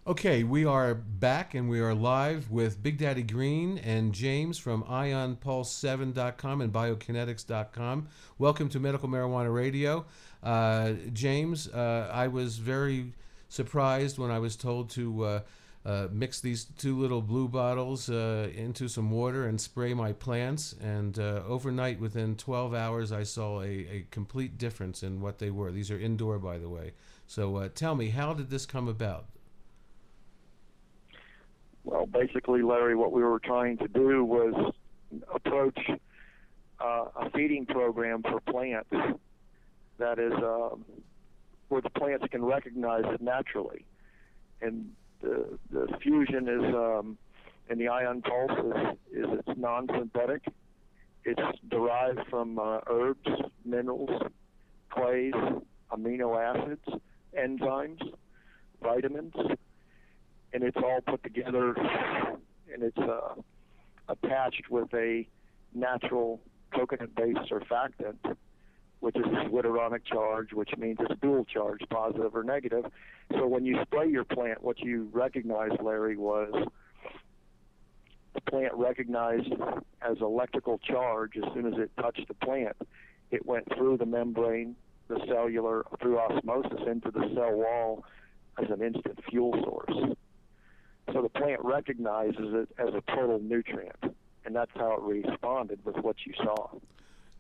Okay, we are back and we are live with Big Daddy Green and James from ionpulse7.com and biokinetics.com. Welcome to Medical Marijuana Radio. James, I was very surprised when I was told to mix these two little blue bottles into some water and spray my plants. And overnight, within 12 hours, I saw a complete difference in what they were. These are indoor, by the way. So tell me, how did this come about? Well, basically, Larry, what we were trying to do was approach a feeding program for plants that is where the plants can recognize it naturally. And the fusion is, in the ion pulse is it's non-synthetic. It's derived from herbs, minerals, clays, amino acids, enzymes, vitamins, and it's all put together, and it's attached with a natural coconut-based surfactant, which is a zwitteronic charge, which means it's dual charge, positive or negative. So when you spray your plant, what you recognized, Larry, was the plant recognized as electrical charge as soon as it touched the plant. It went through the membrane, the cellular, through osmosis into the cell wall as an instant fuel source. So the plant recognizes it as a total nutrient, and that's how it responded with what you saw.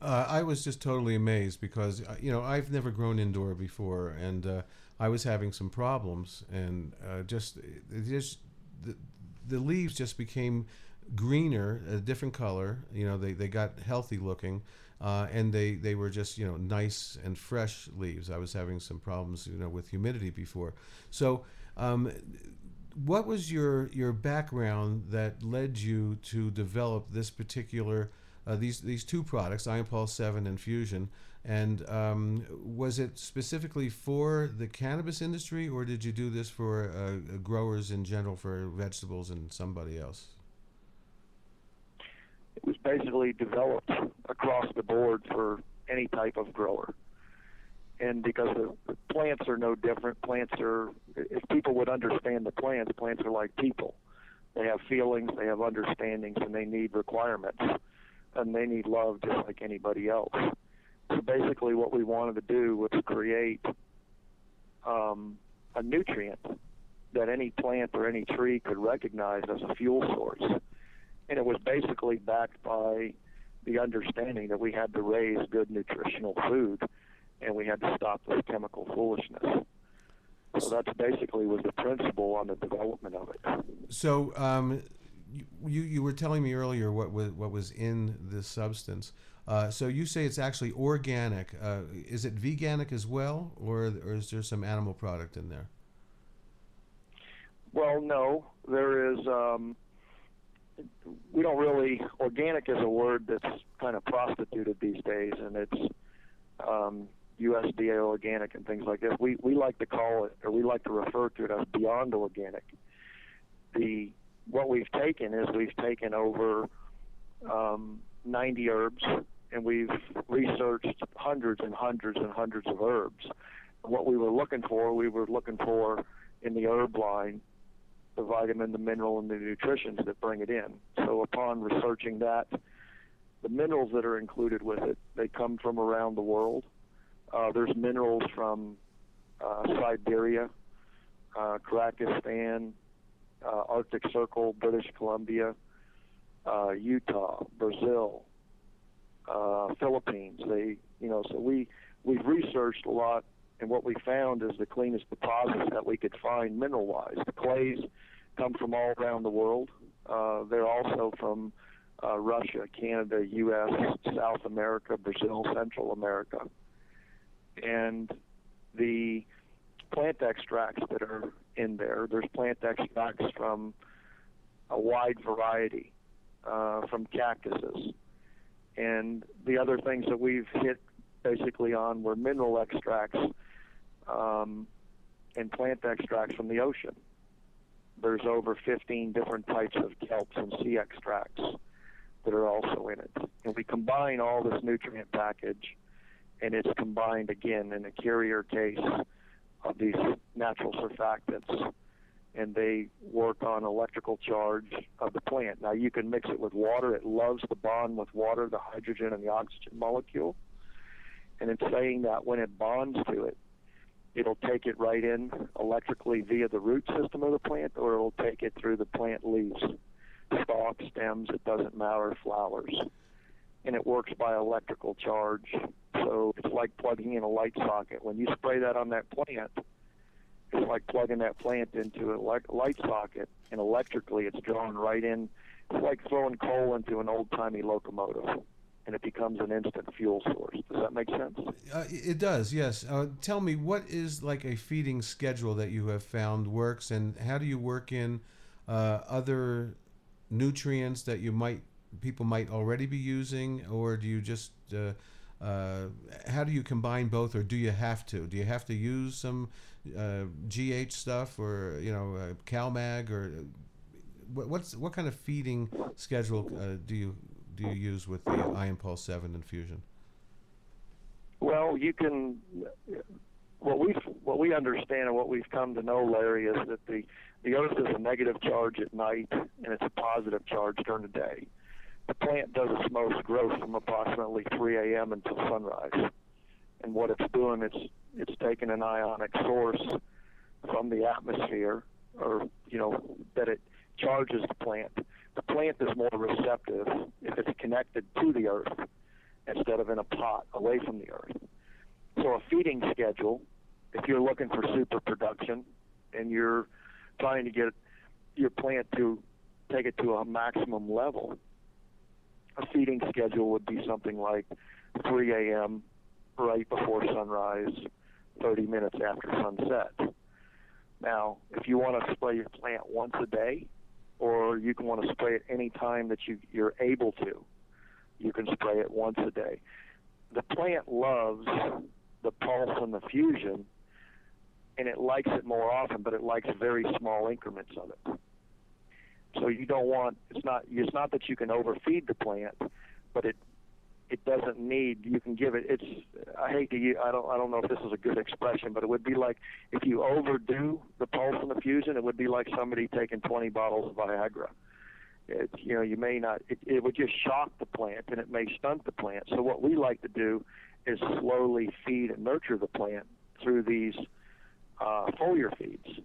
I was just totally amazed because, I've never grown indoor before, and I was having some problems, and the leaves just became greener, a different color. They got healthy looking, and they were just, nice and fresh leaves. I was having some problems, with humidity before. So, what was your background that led you to develop this particular these two products, Ion Pulse 7 and Fusion? And was it specifically for the cannabis industry, or did you do this for growers in general, for vegetables and somebody else? It was basically developed across the board for any type of grower. And because the plants are no different, if people would understand the plants are like people. They have feelings, they have understandings, and they need requirements. And they need love just like anybody else. So basically what we wanted to do was create a nutrient that any plant or any tree could recognize as a fuel source. And it was basically backed by the understanding that we had to raise good nutritional food, and we had to stop this chemical foolishness. So that's basically was the principle on the development of it. So you were telling me earlier what was in this substance. So you say it's actually organic. Is it veganic as well, or is there some animal product in there? Well, no. There is. We don't really. Organic is a word that's kind of prostituted these days, and it's USDA organic and things like this. We like to call it, or we like to refer to it as beyond organic. What we've taken over 90 herbs, and we've researched hundreds and hundreds and hundreds of herbs. What we were looking for in the herb line, the vitamin, the mineral, and the nutritions that bring it in. So upon researching that, the minerals that are included with it, they come from around the world. There's minerals from Siberia, Kyrgyzstan, Arctic Circle, British Columbia, Utah, Brazil, Philippines. So we've researched a lot, and what we found is the cleanest deposits that we could find mineral-wise. The clays come from all around the world. They're also from Russia, Canada, U.S., South America, Brazil, Central America. And the plant extracts that are in there's plant extracts from a wide variety, from cactuses. And the other things that we've hit basically on were mineral extracts and plant extracts from the ocean. There's over 15 different types of kelps and sea extracts that are also in it. And we combine all this nutrient package, and it's combined again in a carrier case of these natural surfactants and they work on electrical charge of the plant. Now, you can mix it with water. It loves the bond with water, the hydrogen and the oxygen molecule. And it's saying that when it bonds to it, it'll take it right in electrically via the root system of the plant, or it'll take it through the plant leaves, stalks, stems, it doesn't matter, flowers. And it works by electrical charge. So it's like plugging in a light socket. When you spray that on that plant, it's like plugging that plant into a light socket, and electrically it's drawn right in. It's like throwing coal into an old-timey locomotive, and it becomes an instant fuel source. Does that make sense? It does, yes. Tell me, what is like a feeding schedule that you have found works, and how do you work in other nutrients that people might already be using, or do you just how do you combine both, or do you have to? Do you have to use some GH stuff, or CalMag, or what kind of feeding schedule do you use with the Ion Pulse 7 infusion? Well, you can. What we understand and what we've come to know, Larry, is that the earth is a negative charge at night and it's a positive charge during the day. The plant does its most growth from approximately 3 a.m. until sunrise. And what it's doing, it's taking an ionic source from the atmosphere, or that it charges the plant. The plant is more receptive if it's connected to the earth instead of in a pot away from the earth. So a feeding schedule, if you're looking for super production and you're trying to get your plant to take it to a maximum level, a feeding schedule would be something like 3 a.m. right before sunrise, 30 minutes after sunset. Now, if you want to spray your plant once a day, or you can want to spray it any time that you're able to, you can spray it once a day. The plant loves the pulse and the fusion, and it likes it more often, but it likes very small increments of it. So you don't want, it's not that you can overfeed the plant, but it doesn't need, you can give it, I don't know if this is a good expression, but it would be like if you overdo the pulse and the fusion, it would be like somebody taking 20 bottles of Viagra. You may not, it would just shock the plant and it may stunt the plant. So what we like to do is slowly feed and nurture the plant through these foliar feeds,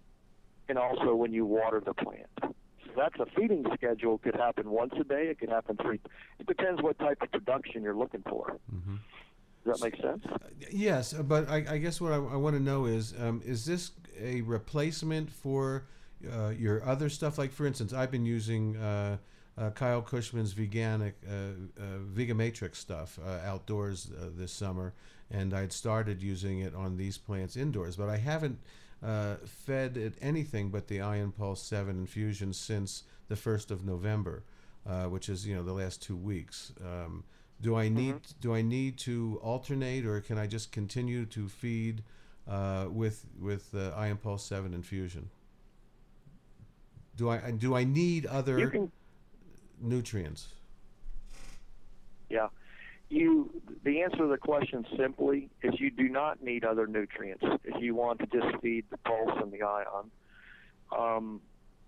and also when you water the plant. So that's a feeding schedule. Could happen once a day. It could happen 3. It depends what type of production you're looking for. Mm-hmm. Does that make sense? Yes, but I guess what I want to know is this a replacement for your other stuff? Like, for instance, I've been using Kyle Cushman's Vegamatrix stuff outdoors this summer, and I'd started using it on these plants indoors, but I haven't fed it anything but the Ion Pulse 7 infusion since the 1st of November, which is the last 2 weeks. Do I need to alternate, or can I just continue to feed with Ion Pulse 7 infusion? Do I need other nutrients? Yeah. The answer to the question simply is you do not need other nutrients if you want to just feed the pulse and the ion.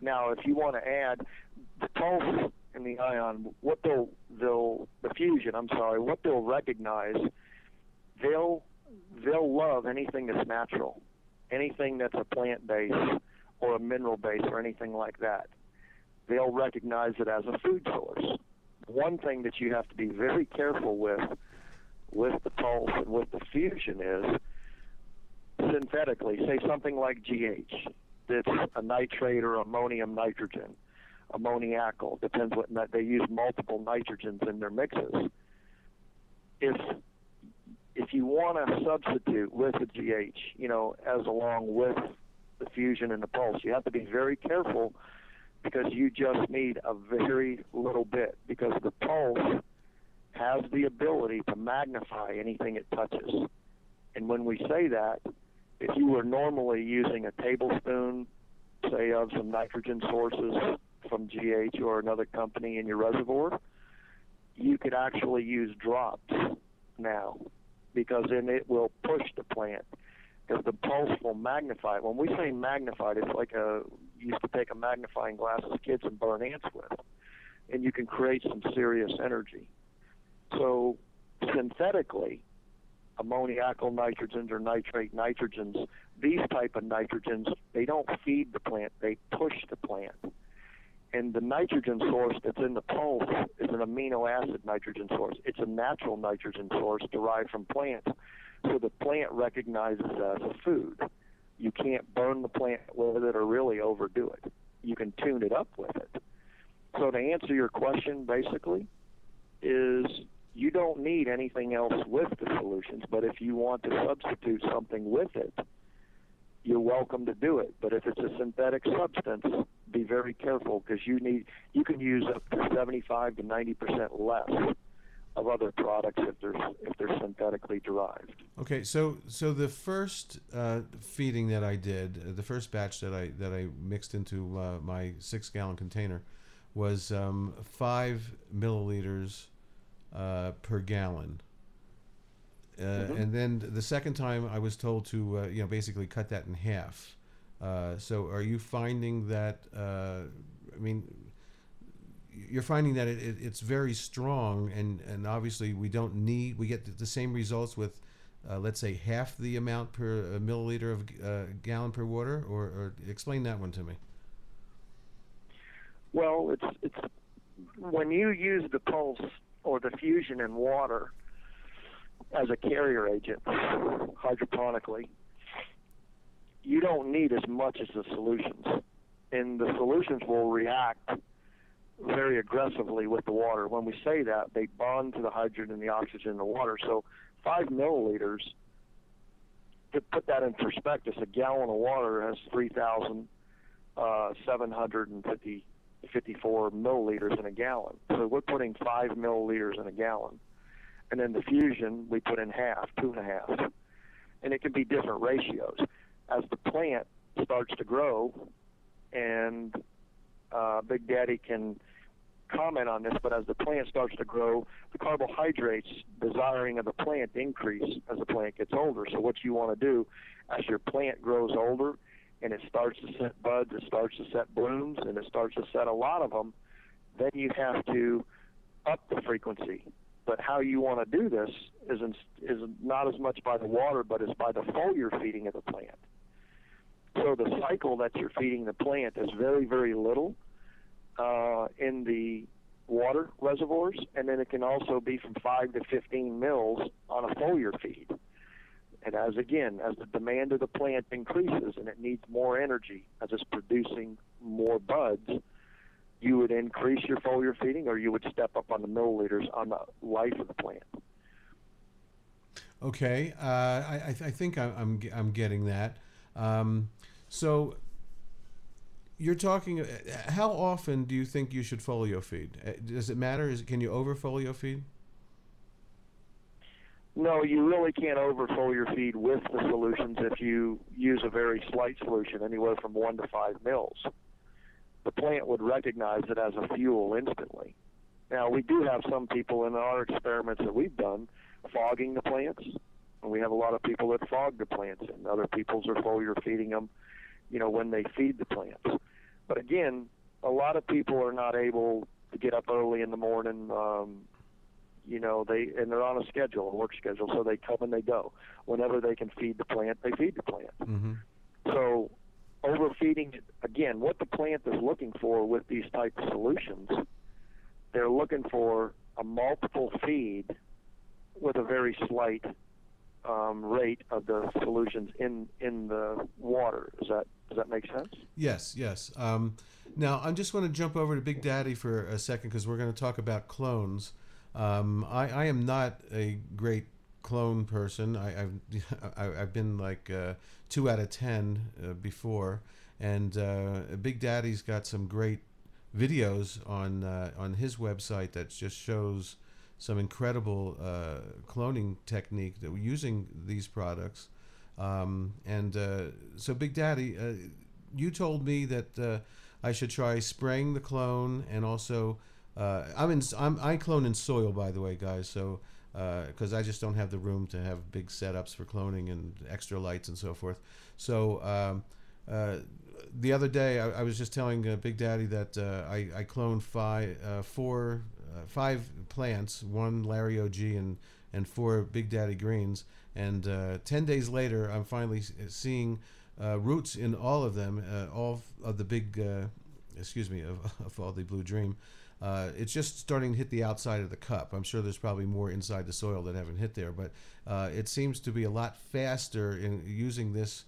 Now, if you want to add the pulse and the ion, what they'll recognize, they'll love anything that's natural, anything that's a plant base or a mineral base or anything like that. They'll recognize it as a food source. One thing that you have to be very careful with the pulse and with the fusion is synthetically, say something like GH, that's a nitrate or ammonium nitrogen, ammoniacal, depends what, they use multiple nitrogens in their mixes. If you want to substitute with the GH, as along with the fusion and the pulse, you have to be very careful, because you just need a very little bit, because the pulse has the ability to magnify anything it touches. And when we say that, if you were normally using a tablespoon, say, of some nitrogen sources from GH or another company in your reservoir, you could actually use drops now, because then it will push the plant because the pulse will magnify. When we say magnified, it's like you used to take a magnifying glass as kids and burn ants with, and you can create some serious energy. So synthetically, ammoniacal nitrogens or nitrate nitrogens, these type of nitrogens, they don't feed the plant, they push the plant. And the nitrogen source that's in the pulse is an amino acid nitrogen source. It's a natural nitrogen source derived from plants. So the plant recognizes it as a food. You can't burn the plant with it or really overdo it. You can tune it up with it. So to answer your question, basically, is you don't need anything else with the solutions, but if you want to substitute something with it, you're welcome to do it. But if it's a synthetic substance, be very careful, because you can use up to 75 to 90% less of other products if they're synthetically derived. Okay, so the first feeding that I did, the first batch that I mixed into my 6-gallon container, was 5 milliliters per gallon. And then the second time I was told to basically cut that in half. So are you finding that you're finding that it's very strong, and obviously we get the same results with let's say half the amount per milliliter of gallon per water, or explain that one to me. Well, it's when you use the pulse or the fusion in water as a carrier agent hydroponically, you don't need as much as the solutions. And the solutions will react very aggressively with the water. When we say that, they bond to the hydrogen and the oxygen in the water. So 5 milliliters, to put that in perspective, a gallon of water has 3,754 milliliters in a gallon. So we're putting 5 milliliters in a gallon. And then the fusion, we put in half, 2.5. And it can be different ratios. As the plant starts to grow, and Big Daddy can comment on this, but as the plant starts to grow, the carbohydrates desiring of the plant increase as the plant gets older. So what you want to do, as your plant grows older and it starts to set buds, it starts to set blooms, and it starts to set a lot of them, then you have to up the frequency. But how you want to do this is not as much by the water, but is by the foliar feeding of the plant. So the cycle that you're feeding the plant is very, very little in the water reservoirs, and then it can also be from 5 to 15 mils on a foliar feed. And as the demand of the plant increases and it needs more energy as it's producing more buds, you would increase your foliar feeding, or you would step up on the milliliters on the life of the plant. Okay, I think I'm getting that. So you're talking. How often do you think you should folio feed? Does it matter? Can you over folio feed? No, you really can't over foliar feed with the solutions if you use a very slight solution, anywhere from 1 to 5 mils. The plant would recognize it as a fuel instantly. Now, we do have some people in our experiments that we've done fogging the plants, and we have a lot of people that fog the plants, and other people's are foliar feeding them, when they feed the plants. But again, a lot of people are not able to get up early in the morning, they're on a work schedule, so they come and they go. Whenever they can feed the plant, they feed the plant. Mm-hmm. So overfeeding, again, what the plant is looking for with these type of solutions, they're looking for a multiple feed with a very slight rate of the solutions in the water. Does that make sense? Yes. Now, I just want to jump over to Big Daddy for a second, because we're going to talk about clones. I am not a great clone person. I've been like 2 out of 10 before, and Big Daddy's got some great videos on his website that just shows some incredible cloning technique that we're using these products. So Big Daddy, you told me that I should try spraying the clone, and also I clone in soil, by the way, guys. So because I just don't have the room to have big setups for cloning and extra lights and so forth. So the other day I was just telling Big Daddy that I cloned five plants, one Larry OG and four Big Daddy Greens, and 10 days later I'm finally seeing roots in all of them, all of the big, of all the Blue Dream. It's just starting to hit the outside of the cup. I'm sure there's probably more inside the soil that haven't hit there, but it seems to be a lot faster in using this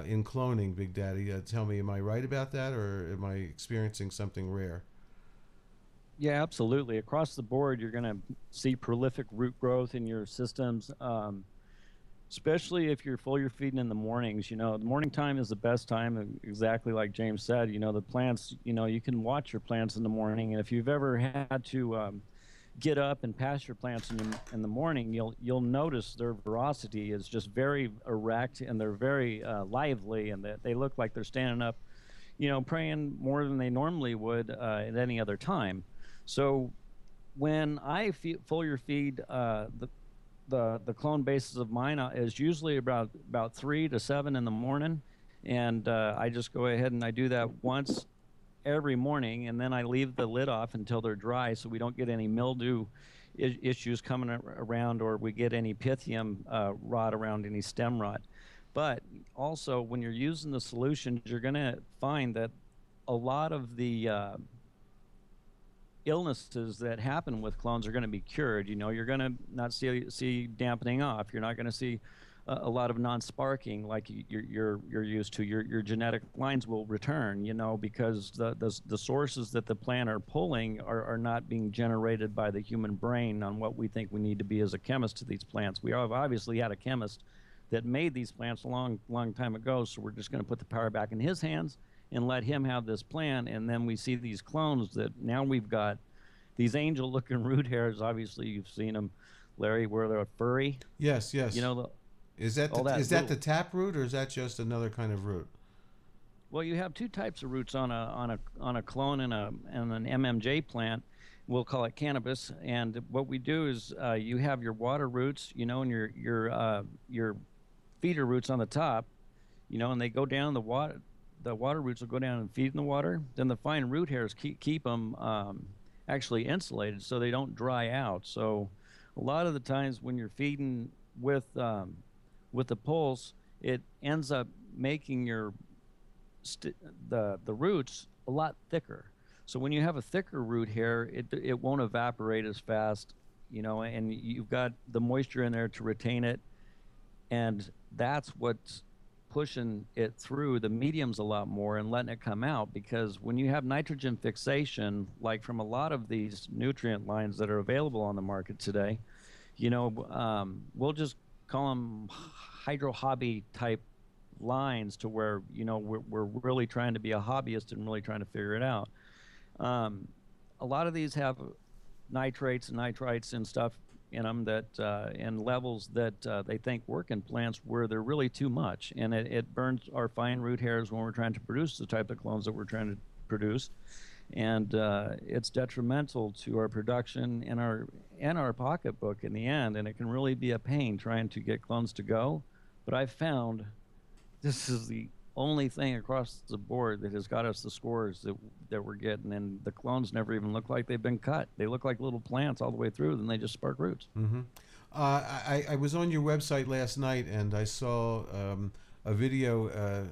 in cloning, Big Daddy. Tell me, am I right about that, or am I experiencing something rare? Yeah, absolutely. Across the board, you're going to see prolific root growth in your systems, especially if you're foliar feeding in the mornings. The morning time is the best time, exactly like James said. The plants, you can watch your plants in the morning, and if you've ever had to get up and pass your plants in the morning, you'll notice their velocity is just very erect, and they're very lively, and they look like they're standing up, praying more than they normally would at any other time. So when I foliar feed the clone bases of mine is usually about 3 to 7 in the morning, and I just go ahead and I do that once every morning, and then I leave the lid off until they're dry, so we don't get any mildew issues coming around, or we get any pythium rot around, any stem rot. But also, when you're using the solutions, you're going to find that a lot of the illnesses that happen with clones are going to be cured. You're going to not see dampening off. You're not going to see a lot of non-sparking like you're used to. Your genetic lines will return, because the sources that the plant are pulling are not being generated by the human brain on what we think we need to be as a chemist to these plants. We have obviously had a chemist that made these plants a long time ago, so we're just going to put the power back in his hands and let him have this plan. And then we see these clones that now we've got these angel-looking root hairs. Obviously, you've seen them, Larry, where they're furry. Yes. Is that the tap root, or is that just another kind of root? Well, you have two types of roots on a clone and an MMJ plant. We'll call it cannabis. And what we do is you have your water roots, and your feeder roots on the top, and they go down the water. The water roots will go down and feed in the water. Then the fine root hairs keep them actually insulated so they don't dry out. So a lot of the times when you're feeding with the pulse, it ends up making the roots a lot thicker. So when you have a thicker root hair, it won't evaporate as fast, and you've got the moisture in there to retain it, and that's what's pushing it through the mediums a lot more and letting it come out. Because when you have nitrogen fixation, like from a lot of these nutrient lines that are available on the market today, we'll just call them hydro hobby type lines, to where we're really trying to be a hobbyist and really trying to figure it out. A lot of these have nitrates and nitrites and stuff in them that in levels that they think work in plants where they're really too much, and it burns our fine root hairs when we're trying to produce the type of clones that we're trying to produce, and it's detrimental to our production and our pocketbook in the end, and it can really be a pain trying to get clones to go. But I've found this is the only thing across the board that has got us the scores that we're getting, and the clones never even look like they've been cut. They look like little plants all the way through, then they just spark roots. Mm-hmm. I was on your website last night, and I saw a video.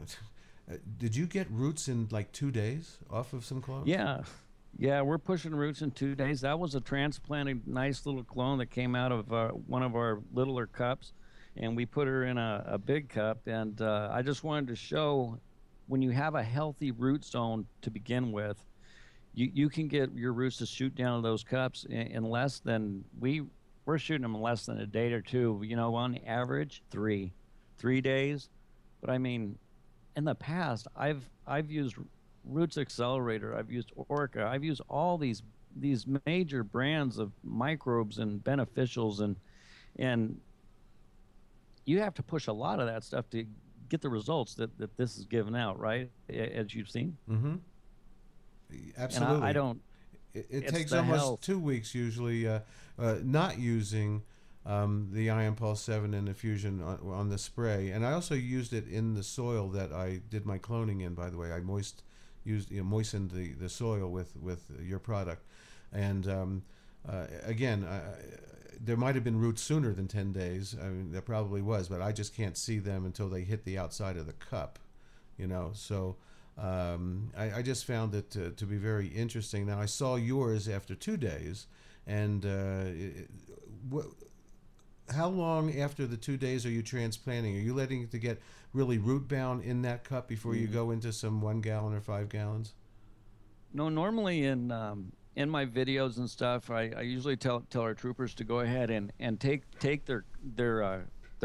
Did you get roots in like 2 days off of some clones? Yeah, we're pushing roots in 2 days. That was a transplanted nice little clone that came out of one of our littler cups, and we put her in a big cup. And I just wanted to show, when you have a healthy root zone to begin with, you can get your roots to shoot down those cups in less than, we're shooting them in less than a day or two, on average 3 days. But I mean, in the past, I've used Roots Accelerator, I've used Orca, I've used all these major brands of microbes and beneficials, and you have to push a lot of that stuff to get the results that this is giving out, right? As you've seen. Mm-hmm. Absolutely. And It takes almost 2 weeks usually not using the Ion Pulse 7 and the Fusion on the spray, and I also used it in the soil that I did my cloning in. By the way, I moistened the soil with your product, and again, there might have been roots sooner than 10 days. I mean, there probably was, but I just can't see them until they hit the outside of the cup, So I just found it to be very interesting. Now, I saw yours after 2 days, and how long after the 2 days are you transplanting? Are you letting it to get really root bound in that cup before you go into some 1 gallon or 5 gallons? No, normally in my videos and stuff, I usually tell our troopers to go ahead and take their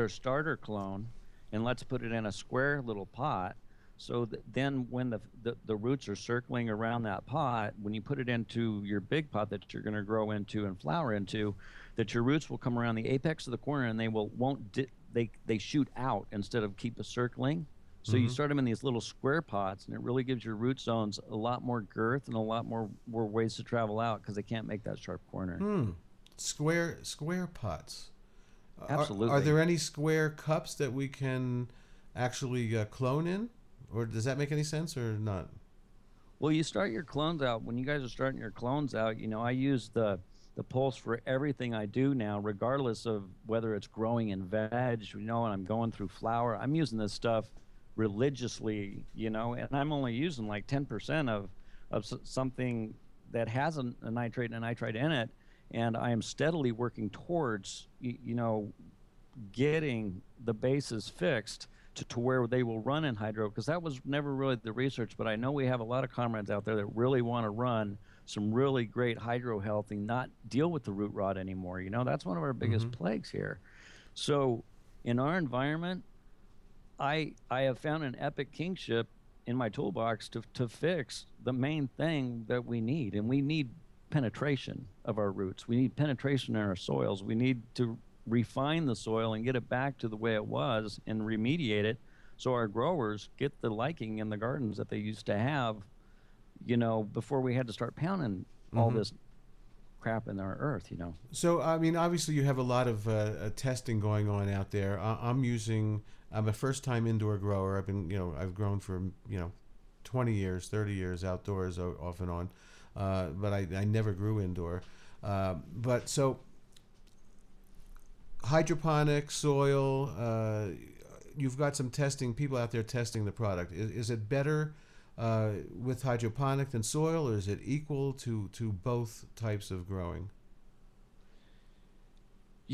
starter clone and let's put it in a square little pot. So then when the roots are circling around that pot, when you put it into your big pot that you're going to grow into and flower into, that your roots will come around the apex of the corner and they shoot out instead of keep circling. So you start them in these little square pots, and it really gives your root zones a lot more girth and a lot more ways to travel out because they can't make that sharp corner. Square pots. Absolutely. Are there any square cups that we can actually clone in? Or does that make any sense or not? Well, you start your clones out. When you guys are starting your clones out, I use the pulse for everything I do now, regardless of whether it's growing in veg, and I'm going through flower. I'm using this stuff religiously, and I'm only using like 10% of something that has a nitrate and a nitrite in it, and I am steadily working towards, getting the bases fixed to where they will run in hydro, because that was never really the research, but I know we have a lot of comrades out there that really want to run some really great hydro health and not deal with the root rot anymore. That's one of our biggest plagues here. So in our environment, I have found an epic kingship in my toolbox to fix the main thing that we need, and we need penetration of our roots. We need penetration in our soils. We need to refine the soil and get it back to the way it was and remediate it so our growers get the liking in the gardens that they used to have, before we had to start pounding all this crap in our earth, So, I mean, obviously you have a lot of testing going on out there. I'm a first-time indoor grower. I've grown for, 20 years, 30 years outdoors off and on, but I never grew indoor. But so hydroponic, soil, you've got some people out there testing the product. Is it better with hydroponic than soil, or is it equal to both types of growing?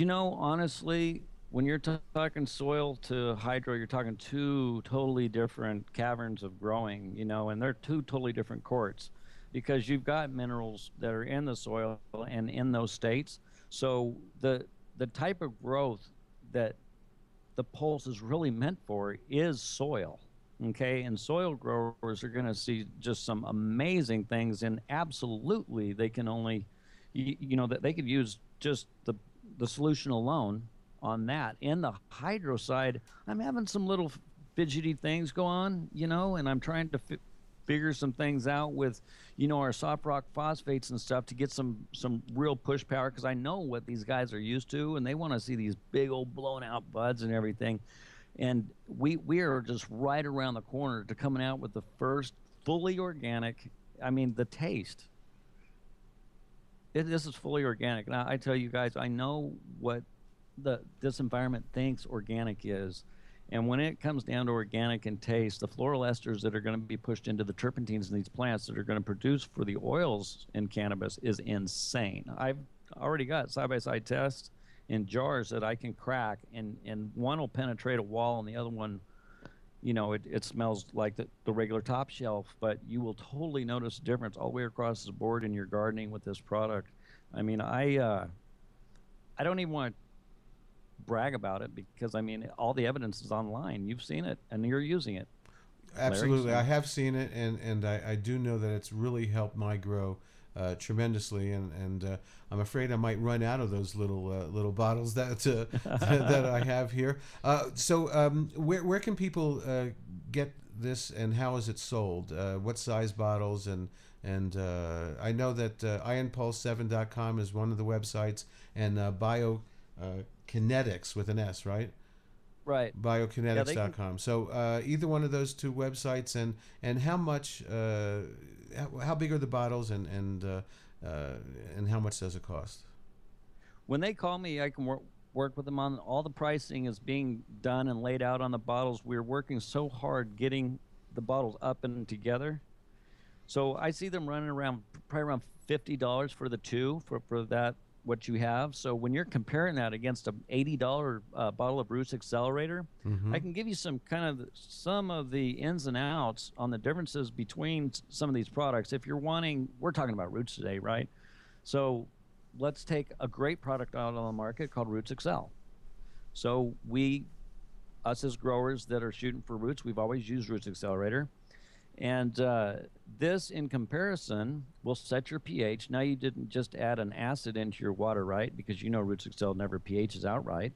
Honestly, when you're talking soil to hydro, you're talking two totally different caverns of growing, and they're two totally different courts, because you've got minerals that are in the soil and in those states. So the type of growth that the pulse is really meant for is soil. Okay, and soil growers are going to see just some amazing things, and absolutely they can only, that they could use just the solution alone on that. In the hydro side, I'm having some little fidgety things go on, and I'm trying to figure some things out with, our soft rock phosphates and stuff to get some real push power, because I know what these guys are used to, and they want to see these big old blown out buds and everything. And we are just right around the corner to coming out with the first fully organic. I mean, the taste. This is fully organic. Now, I tell you guys, I know what this environment thinks organic is. And when it comes down to organic and taste, the floral esters that are going to be pushed into the terpenes in these plants that are going to produce for the oils in cannabis is insane. I've already got side-by-side tests in jars that I can crack, and one will penetrate a wall and the other one, it smells like the regular top shelf, but you will totally notice a difference all the way across the board in your gardening with this product. I mean, I don't even want to brag about it, because all the evidence is online. You've seen it and you're using it. Absolutely. I have seen it, and I do know that it's really helped my grow tremendously, and I'm afraid I might run out of those little bottles that that I have here. So where can people get this, and how is it sold? What size bottles? And I know that ionpulse7.com is one of the websites, and Kinetics with an S, right? Right. Biokinetics.com. So either one of those two websites, and how much, how big are the bottles, and how much does it cost? When they call me, I can work with them on all the pricing is being done and laid out on the bottles. We're working so hard getting the bottles up and together. So I see them running around probably around $50 for the two for that what you have. So when you're comparing that against a $80 bottle of Roots Accelerator, Mm-hmm. I can give you some of the ins and outs on the differences between some of these products. If you're wanting, we're talking about Roots today, right? So let's take a great product out on the market called Roots Excel. So us as growers that are shooting for roots, we've always used Roots Accelerator. And this, in comparison, will set your pH. Now, you didn't just add an acid into your water, right? Because you know Roots Excel never pHs outright.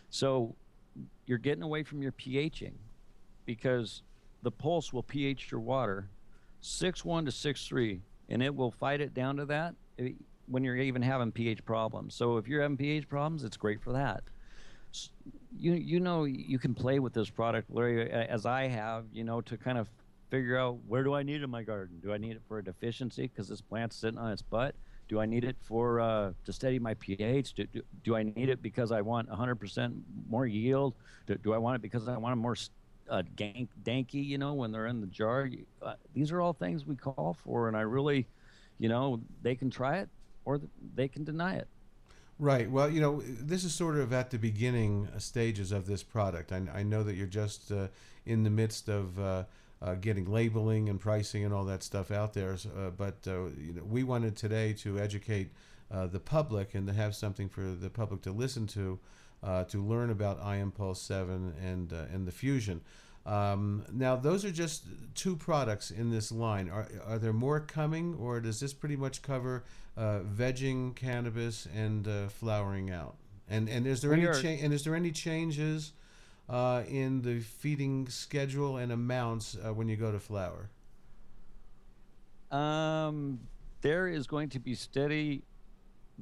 So you're getting away from your pHing, because the pulse will pH your water 6.1 to 6.3, and it will fight it down to that when you're even having pH problems. So if you're having pH problems, it's great for that. You know, you can play with this product, Larry, as I have, to kind of figure out, where do I need it in my garden? Do I need it for a deficiency because this plant's sitting on its butt? Do I need it for to steady my pH? Do I need it because I want 100% more yield? Do I want it because I want them more danky, when they're in the jar? These are all things we call for, and I really, they can try it or they can deny it. Right. Well, this is sort of at the beginning stages of this product. I know that you're just in the midst of getting labeling and pricing and all that stuff out there. But we wanted today to educate the public and to have something for the public to listen to learn about iMPulse 7 and the Fusion. Now, those are just two products in this line. Are there more coming, or does this pretty much cover vegging, cannabis, and flowering out? And is there any changes in the feeding schedule and amounts when you go to flower? There is going to be steady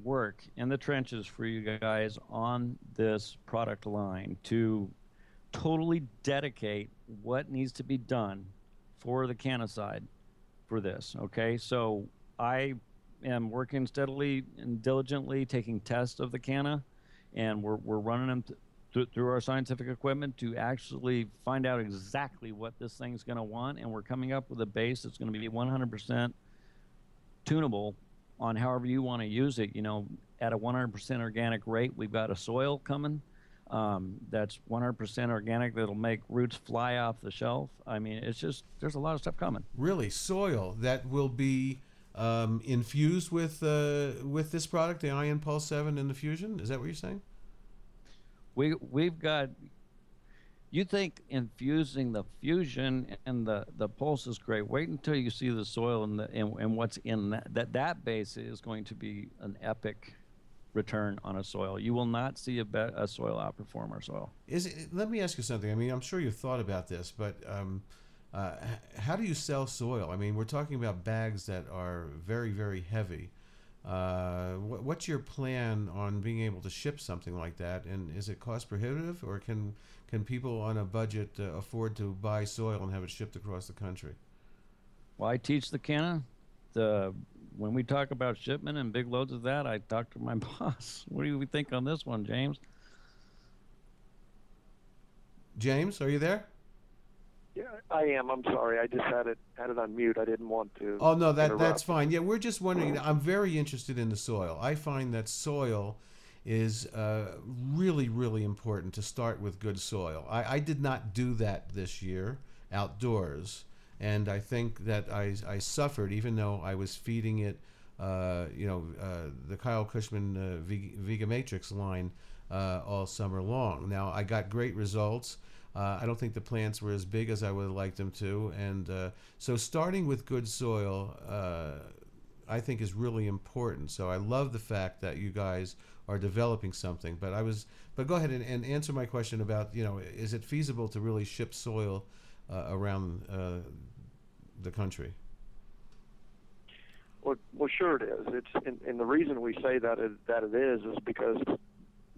work in the trenches for you guys on this product line to totally dedicate what needs to be done for the canna side for this. Okay, so I am working steadily and diligently taking tests of the canna, and we're running them through our scientific equipment to actually find out exactly what this thing's going to want, and we're coming up with a base that's going to be 100% tunable on however you want to use it. At a 100% organic rate. We've got a soil coming that's 100% organic that'll make roots fly off the shelf. I mean, it's just, there's a lot of stuff coming. Really, soil that will be infused with this product, the iMPulse 7 and the Fusion? Is that what you're saying? We've got, you think infusing the Fusion and the Pulse is great. Wait until you see the soil and what's in that base is going to be an epic return on a soil. You will not see a soil outperform our soil. Let me ask you something. I mean, I'm sure you've thought about this, but how do you sell soil? I mean, we're talking about bags that are very, very heavy. What's your plan on being able to ship something like that? And is it cost prohibitive, or can people on a budget afford to buy soil and have it shipped across the country? Well, I teach the canna. When we talk about shipment and big loads of that, I talk to my boss. What do we think on this one, James? James, are you there? Yeah, I am. I'm sorry. I just had it on mute. I didn't want to. Oh, no, that's fine. Yeah, we're just wondering. I'm very interested in the soil. I find that soil is really, really important to start with good soil. I did not do that this year outdoors, and I think that I suffered, even though I was feeding it, the Kyle Cushman Vega Matrix line all summer long. Now, I got great results. I don't think the plants were as big as I would have liked them to, and so starting with good soil, I think, is really important. So I love the fact that you guys are developing something. But go ahead and answer my question about, is it feasible to really ship soil around the country? Well, sure it is. And the reason we say that it is because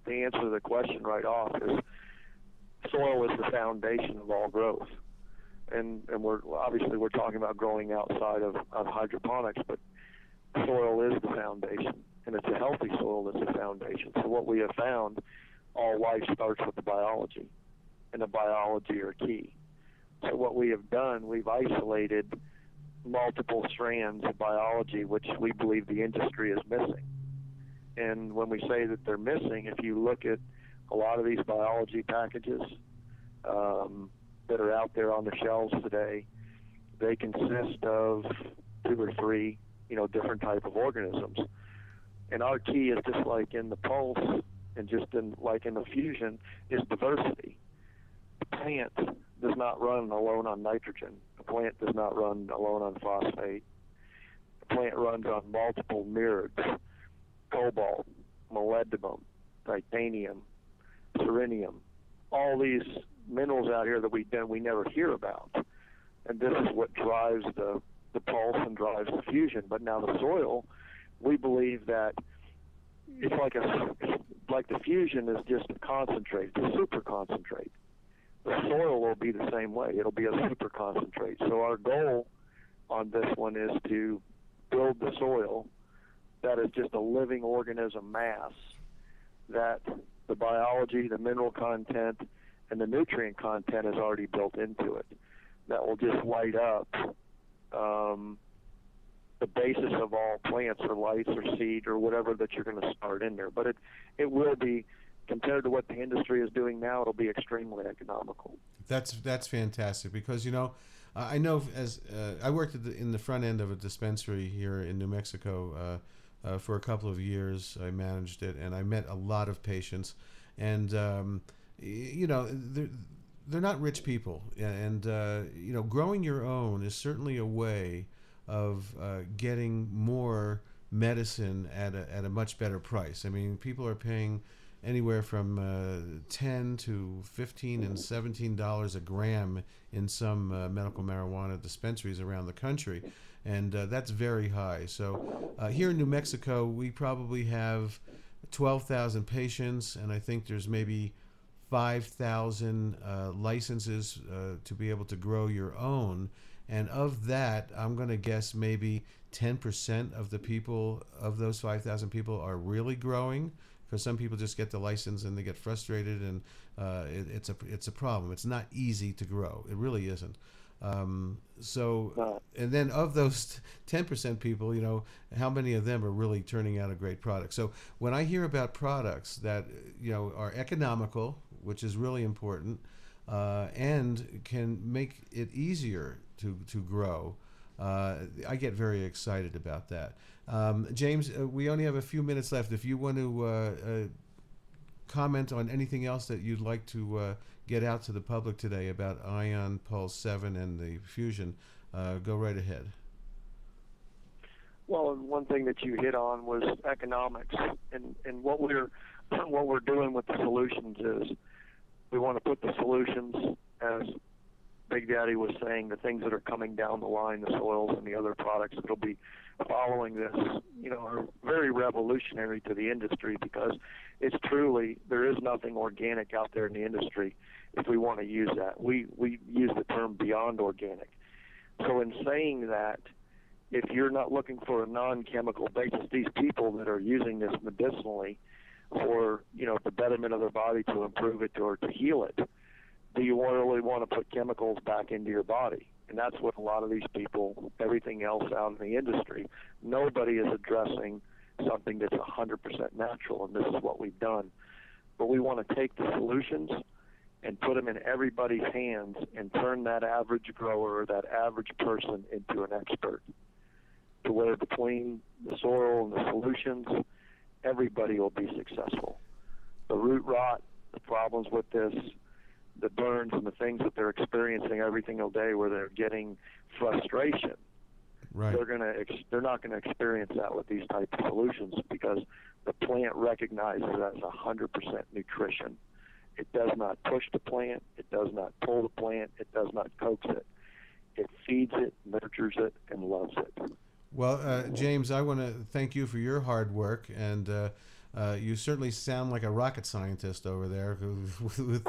the answer to the question right off is soil is the foundation of all growth. And we're talking about growing outside of hydroponics, but soil is the foundation, and it's a healthy soil that's the foundation. So what we have found, all life starts with the biology, and the biology are key. So what we have done, we've isolated multiple strands of biology, which we believe the industry is missing. And when we say that they're missing, if you look at a lot of these biology packages that are out there on the shelves today, they consist of 2 or 3, different type of organisms. And our key is just like in the pulse and like in the fusion is diversity. The plant does not run alone on nitrogen. The plant does not run alone on phosphate. The plant runs on multiple myriads: cobalt, molybdenum, titanium, selenium, all these minerals out here that we never hear about. And this is what drives the pulse and drives the fusion. But now the soil, we believe that it's like the fusion is just a concentrate, it's a super concentrate. The soil will be the same way. It'll be a super concentrate. So our goal on this one is to build the soil that is just a living organism mass, that the biology, the mineral content, and the nutrient content is already built into it. That will just light up the basis of all plants or lights or seed or whatever that you're going to start in there. But it will be, compared to what the industry is doing now, it'll be extremely economical. That's fantastic, because I know as I worked in the front end of a dispensary here in New Mexico for a couple of years. I managed it, and I met a lot of patients, and they're not rich people, and growing your own is certainly a way of getting more medicine at a much better price. I mean, people are paying anywhere from $10 to $15 and $17 a gram in some medical marijuana dispensaries around the country, and that's very high. So here in New Mexico, we probably have 12,000 patients, and I think there's maybe 5,000 licenses to be able to grow your own. And of that, I'm going to guess maybe 10% of the people, of those 5,000 people, are really growing, because some people just get the license and they get frustrated, and it's a problem. It's not easy to grow. It really isn't. And then of those 10% people, how many of them are really turning out a great product? So when I hear about products that are economical, which is really important, and can make it easier to grow, I get very excited about that. James, we only have a few minutes left. If you want to comment on anything else that you'd like to get out to the public today about Ion Pulse 7 and the fusion, go right ahead. Well, one thing that you hit on was economics, and what we're doing with the solutions is we want to put the solutions, as Big Daddy was saying, the things that are coming down the line, the soils and the other products that'll be following this, are very revolutionary to the industry, because it's truly, there is nothing organic out there in the industry if we want to use that. We use the term beyond organic. So in saying that, if you're not looking for a non-chemical basis, these people that are using this medicinally for, the betterment of their body, to improve it or to heal it, do you really want to put chemicals back into your body? And that's what a lot of these people, everything else out in the industry, nobody is addressing something that's 100% natural, and this is what we've done. But we want to take the solutions and put them in everybody's hands and turn that average grower or that average person into an expert, to where between the soil and the solutions, everybody will be successful. The root rot, the problems with this, the burns and the things that they're experiencing every single day where they're getting frustration, right, they're not going to experience that with these type of solutions, because the plant recognizes it as 100% nutrition. It does not push the plant, it does not pull the plant, it does not coax it. It feeds it, nurtures it, and loves it. Well, James, I want to thank you for your hard work, and You certainly sound like a rocket scientist over there with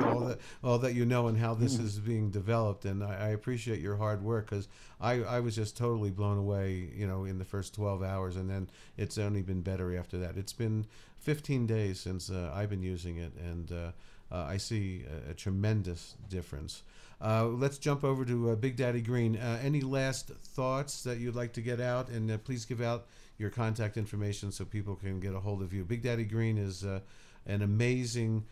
all that you know and how this is being developed. And I appreciate your hard work, because I was just totally blown away, in the first 12 hours, and then it's only been better after that. It's been 15 days since I've been using it, and I see a tremendous difference. Let's jump over to Big Daddy Green. Any last thoughts that you'd like to get out? And please give out your contact information so people can get a hold of you. Big Daddy Green is an amazing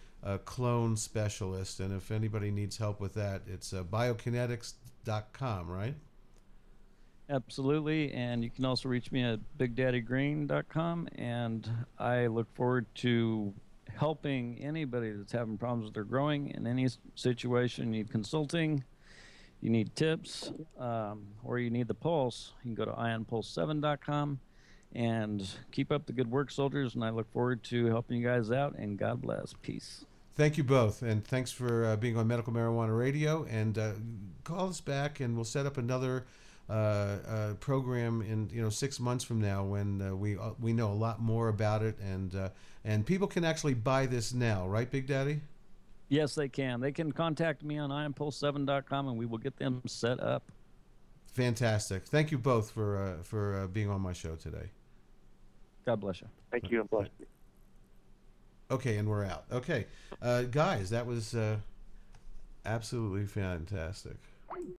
clone specialist, and if anybody needs help with that, it's biokinetics.com, right? Absolutely, and you can also reach me at bigdaddygreen.com, and I look forward to helping anybody that's having problems with their growing in any situation. You need consulting, you need tips, or you need the pulse. You can go to ionpulse7.com, and keep up the good work, soldiers, and I look forward to helping you guys out, and God bless. Peace. Thank you both, and thanks for being on Medical Marijuana Radio, and call us back, and we'll set up another program in 6 months from now, when we know a lot more about it, and people can actually buy this now, right, Big Daddy? Yes, they can. They can contact me on ionpulse7.com, and we will get them set up. Fantastic. Thank you both for being on my show today. God bless you. Thank you and bless you. Okay, and we're out. Okay, guys, that was absolutely fantastic.